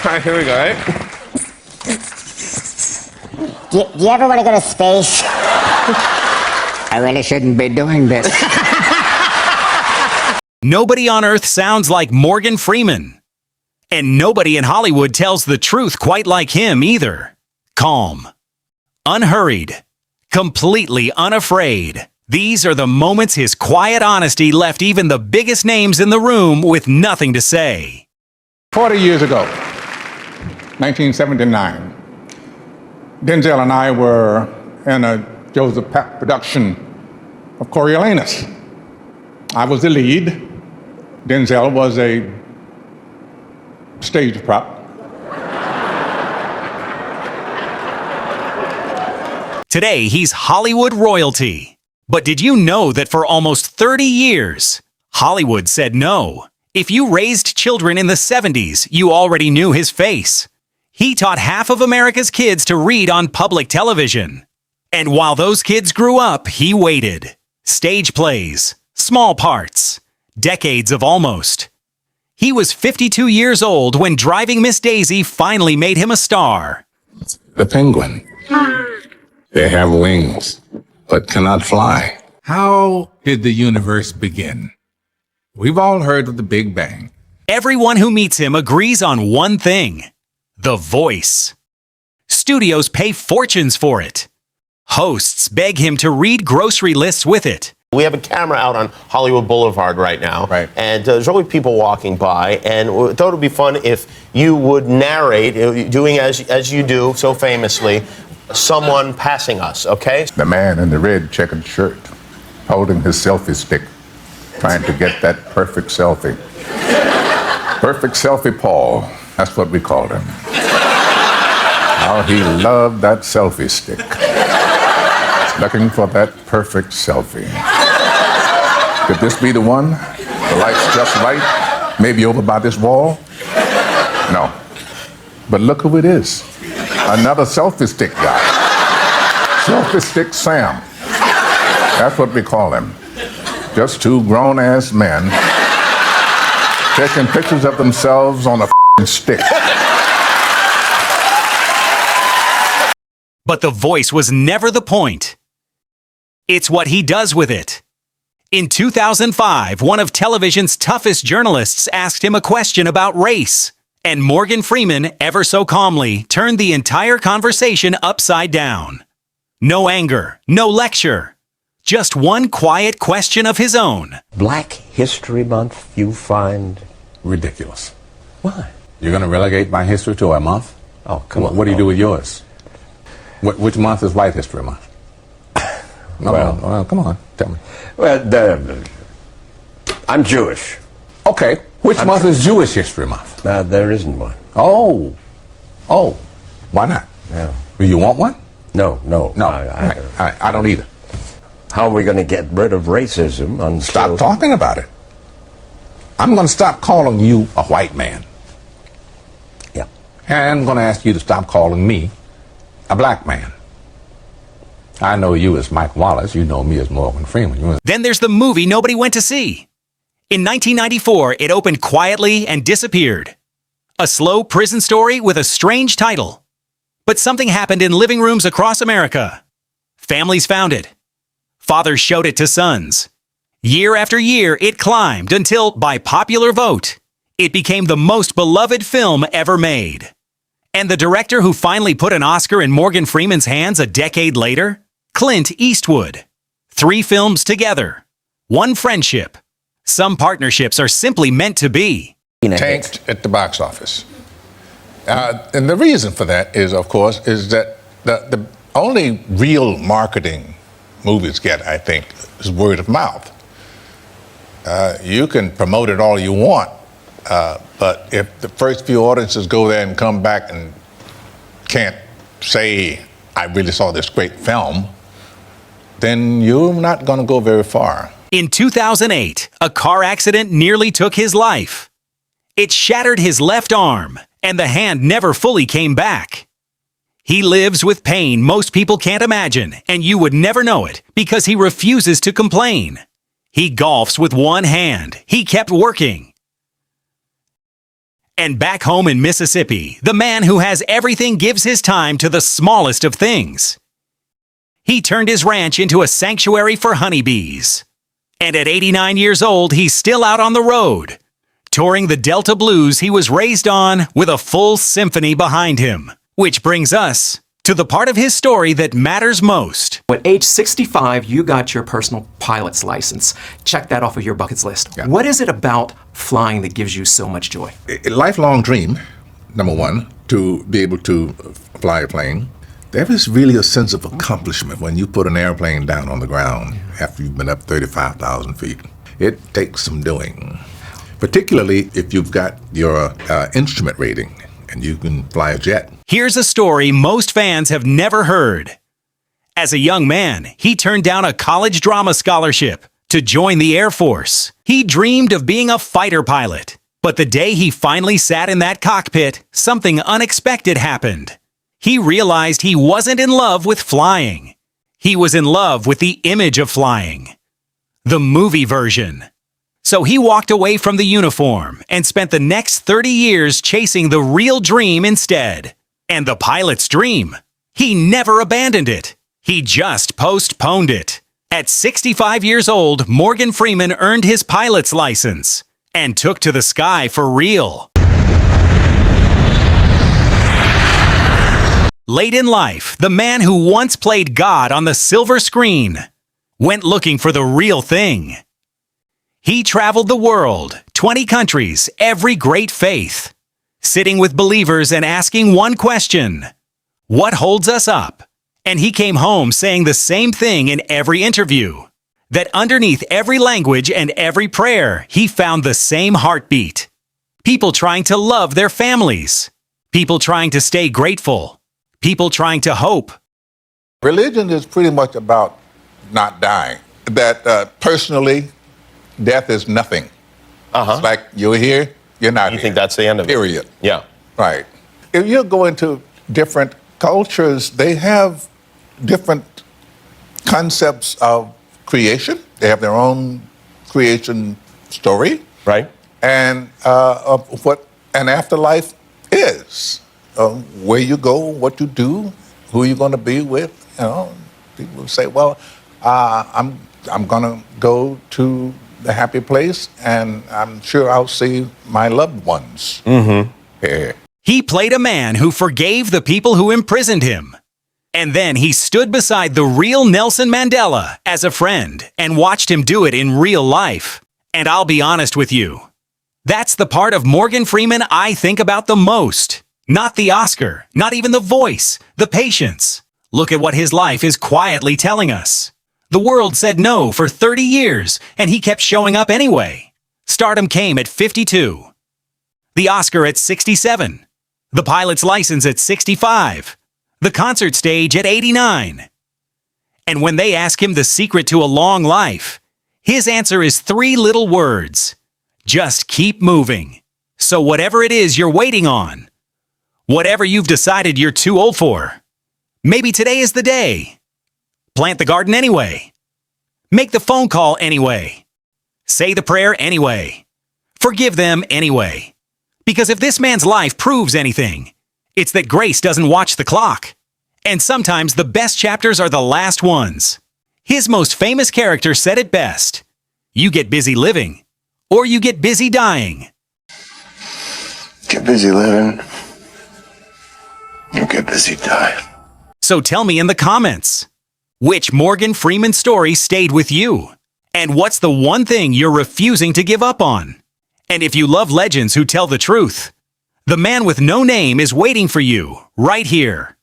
right, here we go, right? Do you ever want to go to space? I really shouldn't be doing this. Nobody on Earth sounds like Morgan Freeman. And nobody in Hollywood tells the truth quite like him either. Calm, unhurried, completely unafraid. These are the moments his quiet honesty left even the biggest names in the room with nothing to say. 40 years ago, 1979, Denzel and I were in a Joseph Pack production of Coriolanus. I was the lead. Denzel was a stage prop. Today, he's Hollywood royalty. But did you know that for almost 30 years, Hollywood said no? If you raised children in the 70s, you already knew his face. He taught half of America's kids to read on public television. And while those kids grew up, he waited. Stage plays, small parts, decades of almost. He was 52 years old when Driving Miss Daisy finally made him a star. The penguin. They have wings, but cannot fly. How did the universe begin? We've all heard of the Big Bang. Everyone who meets him agrees on one thing: the voice. Studios pay fortunes for it. Hosts beg him to read grocery lists with it. We have a camera out on Hollywood Boulevard right now, and there's always people walking by, and we thought it would be fun if you would narrate, doing as you do so famously, someone passing us, okay? The man in the red checkered shirt, holding his selfie stick, trying to get that perfect selfie. Perfect selfie Paul, that's what we called him. How he loved that selfie stick. Looking for that perfect selfie. Could this be the one? The light's just right, maybe over by this wall? No. But look who it is. Another selfie stick guy. Selfie stick Sam. That's what we call him. Just two grown-ass men taking pictures of themselves on a stick. But the voice was never the point. It's what he does with it. In 2005, one of television's toughest journalists asked him a question about race. And Morgan Freeman, ever so calmly, turned the entire conversation upside down. No anger, no lecture. Just one quiet question of his own. Black History Month you find Ridiculous. why? You're going to relegate my history to a month? Oh, come on. What do you do with yours? Which month is White History Month? No, well, come on, tell me. Well, I'm Jewish. Okay, which month is Jewish History Month? There isn't one. Oh, why not? Yeah. Do you want one? No. I don't either. How are we going to get rid of racism? Stop talking about it. I'm going to stop calling you a white man. Yeah. And I'm going to ask you to stop calling me a black man. I know you as Mike Wallace. You know me as Morgan Freeman. Then there's the movie nobody went to see. In 1994, it opened quietly and disappeared. A slow prison story with a strange title. But something happened in living rooms across America. Families found it. Fathers showed it to sons. Year after year, it climbed until, by popular vote, it became the most beloved film ever made. And the director who finally put an Oscar in Morgan Freeman's hands a decade later? Clint Eastwood. 3 films together. 1 friendship. Some partnerships are simply meant to be. Tanked at the box office. And the reason for that is, of course, is that the only real marketing movies get, I think, is word of mouth. You can promote it all you want, but if the first few audiences go there and come back and can't say, I really saw this great film, then you're not going to go very far. In 2008, a car accident nearly took his life. It shattered his left arm, and the hand never fully came back. He lives with pain most people can't imagine, and you would never know it because he refuses to complain. He golfs with one hand. He kept working. And back home in Mississippi, the man who has everything gives his time to the smallest of things. He turned his ranch into a sanctuary for honeybees. And at 89 years old, he's still out on the road, touring the Delta blues he was raised on with a full symphony behind him. Which brings us to the part of his story that matters most. At age 65, you got your personal pilot's license. Check that off of your bucket list. Yeah. What is it about flying that gives you so much joy? A lifelong dream, number one, to be able to fly a plane. There is really a sense of accomplishment when you put an airplane down on the ground after you've been up 35,000 feet. It takes some doing, particularly if you've got your instrument rating and you can fly a jet. Here's a story most fans have never heard. As a young man, he turned down a college drama scholarship to join the Air Force. He dreamed of being a fighter pilot. But the day he finally sat in that cockpit, something unexpected happened. He realized he wasn't in love with flying. He was in love with the image of flying. The movie version. So he walked away from the uniform and spent the next 30 years chasing the real dream instead. And the pilot's dream. He never abandoned it. He just postponed it. At 65 years old, Morgan Freeman earned his pilot's license and took to the sky for real. Late in life, the man who once played God on the silver screen went looking for the real thing. He traveled the world, 20 countries, every great faith, sitting with believers and asking one question: what holds us up? And he came home saying the same thing in every interview, that underneath every language and every prayer, he found the same heartbeat. People trying to love their families. People trying to stay grateful. People trying to hope. Religion is pretty much about not dying. That personally, death is nothing. It's like you're here, you're not You here. think that's the end of it? Period. Yeah. Right. If you go into different cultures, they have different concepts of creation. They have their own creation story. Right. And of what an afterlife is. Where you go, what you do, who you're going to be with. You know, people say, well, I'm going to go to the happy place, and I'm sure I'll see my loved ones. Mm-hmm. Yeah. He played a man who forgave the people who imprisoned him. And then he stood beside the real Nelson Mandela as a friend and watched him do it in real life. And I'll be honest with you, that's the part of Morgan Freeman I think about the most. Not the Oscar, not even the voice, the patience. Look at what his life is quietly telling us. The world said no for 30 years, and he kept showing up anyway. Stardom came at 52. The Oscar at 67. The pilot's license at 65. The concert stage at 89. And when they ask him the secret to a long life, his answer is 3 little words. Just keep moving. So whatever it is you're waiting on, whatever you've decided you're too old for, maybe today is the day. Plant the garden anyway. Make the phone call anyway. Say the prayer anyway. Forgive them anyway. Because if this man's life proves anything, it's that grace doesn't watch the clock. And sometimes the best chapters are the last ones. His most famous character said it best: you get busy living, or you get busy dying. Get busy living. You get busy dying. So tell me in the comments, which Morgan Freeman story stayed with you? And what's the one thing you're refusing to give up on? And if you love legends who tell the truth, the man with no name is waiting for you right here.